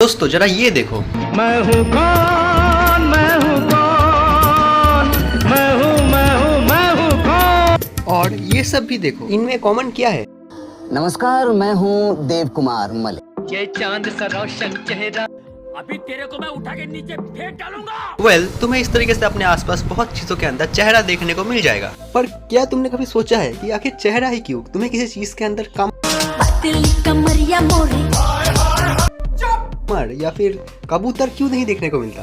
दोस्तों जरा ये देखो, मैं हूँ कौन, मैं हूँ कौन, मैं हूँ कौन। और ये सब भी देखो, इनमें कॉमन क्या है? नमस्कार, मैं हूँ देव कुमार मलिक। ये चांद सा रोशन चेहरा, अभी तेरे को मैं उठा के नीचे फेंक डालूंगा। वेल, तुम्हें इस तरीके से अपने आसपास बहुत चीजों के अंदर चेहरा देखने को मिल जाएगा। पर क्या तुमने कभी सोचा है कि आखिर चेहरा ही क्यों? तुम्हें किसी चीज के अंदर कमर या फिर कबूतर क्यों नहीं देखने को मिलता?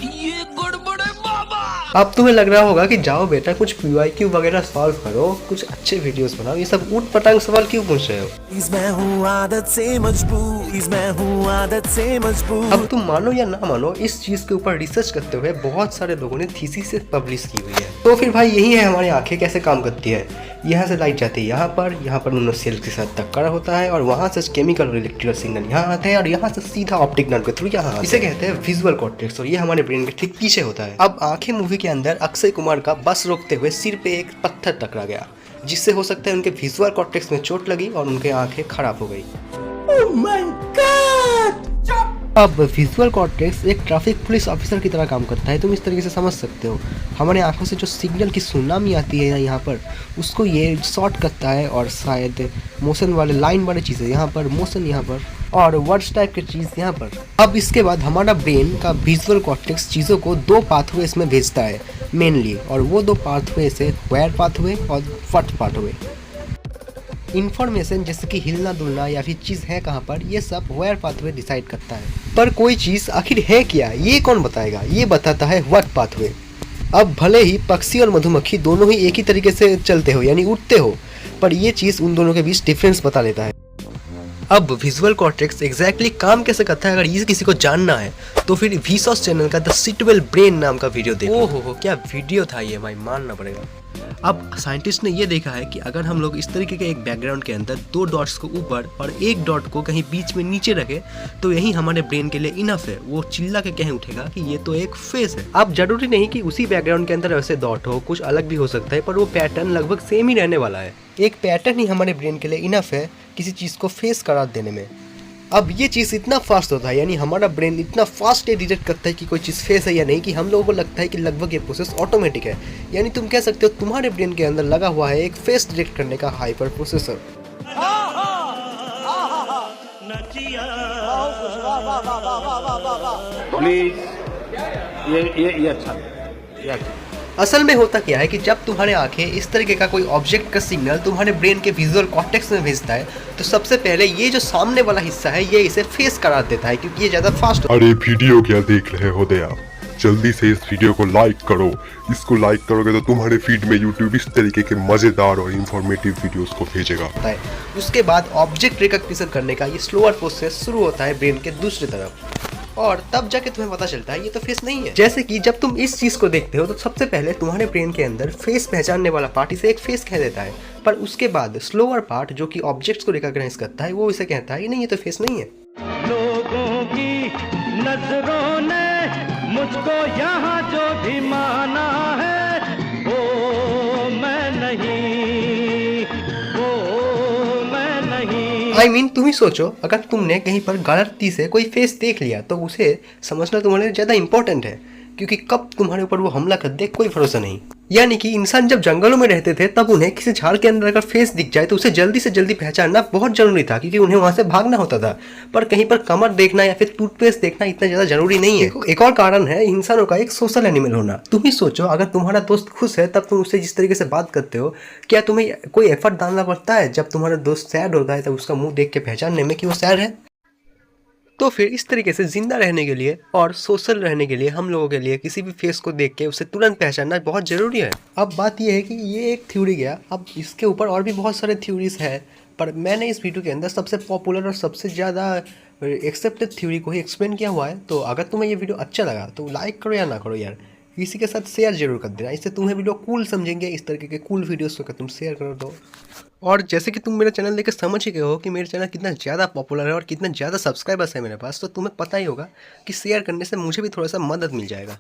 ये गड़बड़ है बाबा। अब तुम्हें लग रहा होगा कि जाओ बेटा कुछ PYQ वगैरह सॉल्व करो, कुछ अच्छे वीडियोस बनाओ, ये सब ऊट पटांग सवाल क्यों पूछ रहे हो? मैं हूँ आदत से मजबूर, मैं हूँ आदत से मजबूर। अब तुम मानो या ना मानो, इस चीज के ऊपर रिसर्च करते हुए बहुत सारे लोगों ने थीसिस से पब्लिश की हुई है। तो फिर भाई यही है हमारी आंखें कैसे काम करती है। यहाँ से लाइट जाती है यहाँ पर उन्होंने सेल के साथ टक्कर होता है और वहाँ से केमिकल और इलेक्ट्रिकल सिग्नल यहाँ आते हैं और यहाँ से सीधा ऑप्टिक नर्व के थ्रू यहाँ। इसे कहते हैं विजुअल कॉर्टेक्स और ये हमारे ब्रेन के ठीक पीछे होता है। अब आंखें मूवी के अंदर अक्षय कुमार का बस रोकते हुए सिर पे एक पत्थर टकरा गया, जिससे हो सकता है उनके विजुअल कॉर्टेक्स में चोट लगी और उनके आंखें खराब हो गई। Oh my God! अब विजुअल कॉर्टेक्स एक ट्रैफिक पुलिस ऑफिसर की तरह काम करता है, तुम इस तरीके से समझ सकते हो। हमारे आंखों से जो सिग्नल की सुनामी आती है यहाँ पर, उसको ये शॉर्ट करता है और शायद मोशन वाले लाइन वाले चीज़ें यहाँ पर, मोशन यहाँ पर और वर्ड्स टाइप की चीज़ यहाँ पर। अब इसके बाद हमारा ब्रेन का विजुअल कॉर्टेक्स चीज़ों को दो पाथवेज में भेजता है मेनली, और वो दो पाथवे से वायर पाथवे और फट पाथवे। इन्फॉर्मेशन जैसे कि हिलना डुलना या फिर चीज़ है कहाँ पर, ये सब वायर पाथवे डिसाइड करता है। पर कोई चीज़ आखिर है क्या, ये कौन बताएगा? ये बताता है वर्ड पाथवे। अब भले ही पक्षी और मधुमक्खी दोनों ही एक ही तरीके से चलते हो यानी उड़ते हो, पर ये चीज़ उन दोनों के बीच डिफरेंस बता देता है। अब विजुअल कॉर्टेक्स एग्जैक्टली काम कैसे करता है, अगर ये किसी को जानना है तो फिर Vsauce चैनल का द सिटवेल ब्रेन नाम का वीडियो देखो। ओहो क्या वीडियो था ये भाई, मानना पड़ेगा। अब साइंटिस्ट ने ये देखा है कि अगर हम लोग इस तरीके के एक बैकग्राउंड के अंदर दो डॉट्स को ऊपर और एक डॉट को कहीं बीच में नीचे रखे तो यही हमारे ब्रेन के लिए इनफ है। वो चिल्ला के कहीं उठेगा कि ये तो एक फेस है। अब जरूरी नहीं कि उसी बैकग्राउंड के अंदर वैसे डॉट हो, कुछ अलग भी हो सकता है, पर वो पैटर्न लगभग सेम ही रहने वाला है। एक पैटर्न ही हमारे ब्रेन के लिए इनफ है किसी चीज़ को फेस करार देने में। अब ये चीज़ इतना फास्ट होता है, यानी हमारा ब्रेन इतना फास्ट डिटेक्ट करता है कि कोई चीज़ फेस है या नहीं, कि हम लोगों को लगता है कि लगभग ये प्रोसेस ऑटोमेटिक है। यानी तुम कह सकते हो तुम्हारे ब्रेन के अंदर लगा हुआ है एक फेस डिटेक्ट करने का हाइपर प्रोसेसर। ये अच्छा असल में होता क्या है कि जब तुम्हारे आंखें इस तरीके का कोई ऑब्जेक्ट का सिग्नल तुम्हारे ब्रेन के विजुअल कॉर्टेक्स में भेजता है, तो सबसे पहले ये जो सामने वाला हिस्सा है ये इसे फेस करा देता है, क्योंकि ये ज़्यादा फास्ट। अरे वीडियो क्या देख रहे हो दे आप, जल्दी से इस वीडियो को लाइक करो। इसको लाइक करोगे तो तुम्हारे फीड में यूट्यूब इस तरीके के मजेदार और इंफॉर्मेटिव वीडियोस को भेजेगा। उसके बाद ऑब्जेक्ट रिकॉग्निशन करने का ये स्लोअर प्रोसेस शुरू होता है ब्रेन के दूसरी तरफ, और तब जाके तुम्हें पता चलता है ये तो फेस नहीं है। जैसे कि जब तुम इस चीज को देखते हो तो सबसे पहले तुम्हारे ब्रेन के अंदर फेस पहचानने वाला पार्ट इसे एक फेस कह देता है, पर उसके बाद स्लोअर पार्ट जो कि ऑब्जेक्ट्स को रिकॉग्नाइज करता है वो इसे कहता है कि नहीं ये तो फेस नहीं है। लोगों की नजरों ने मुझको यहाँ जो भी माना है वो मैं नहीं, वो मैं नहीं। I mean, तुम ही सोचो, अगर तुमने कहीं पर गलती से कोई फेस देख लिया तो उसे समझना तुम्हारे लिए ज़्यादा इंपॉर्टेंट है, क्योंकि कब तुम्हारे ऊपर वो हमला कर दे कोई भरोसा नहीं। यानी कि इंसान जब जंगलों में रहते थे तब उन्हें किसी झाड़ के अंदर अगर फेस दिख जाए तो उसे जल्दी से जल्दी पहचानना बहुत जरूरी था, क्योंकि उन्हें वहां से भागना होता था। पर कहीं पर कमर देखना या फिर टूथपेस्ट देखना इतना ज्यादा जरूरी नहीं है। एक और कारण है इंसानों का एक सोशल एनिमल होना। तुम ही सोचो, अगर तुम्हारा दोस्त खुश है तब तुम उससे जिस तरीके से बात करते हो, क्या तुम्हें कोई एफर्ट डालना पड़ता है जब तुम्हारा दोस्त सैड होता है तब उसका मुंह देख के पहचानने में कि वो सैड है? तो फिर इस तरीके से जिंदा रहने के लिए और सोशल रहने के लिए हम लोगों के लिए किसी भी फेस को देख के उसे तुरंत पहचानना बहुत ज़रूरी है। अब बात यह है कि ये एक थ्योरी गया, अब इसके ऊपर और भी बहुत सारे थ्योरीज है, पर मैंने इस वीडियो के अंदर सबसे पॉपुलर और सबसे ज़्यादा एक्सेप्टेड थ्योरी को ही एक्सप्लेन किया हुआ है। तो अगर तुम्हें ये वीडियो अच्छा लगा तो लाइक करो या ना करो यार, किसी के साथ शेयर जरूर कर देना, इससे तुम्हें वीडियो कूल समझेंगे। इस तरीके के कूल वीडियोस को तुम शेयर करो तो। और जैसे कि तुम मेरा चैनल देख समझ ही गए हो कि मेरा चैनल कितना ज़्यादा पॉपुलर है और कितना ज़्यादा सब्सक्राइबर्स है मेरे पास, तो तुम्हें पता ही होगा कि शेयर करने से मुझे भी थोड़ा सा मदद मिल जाएगा।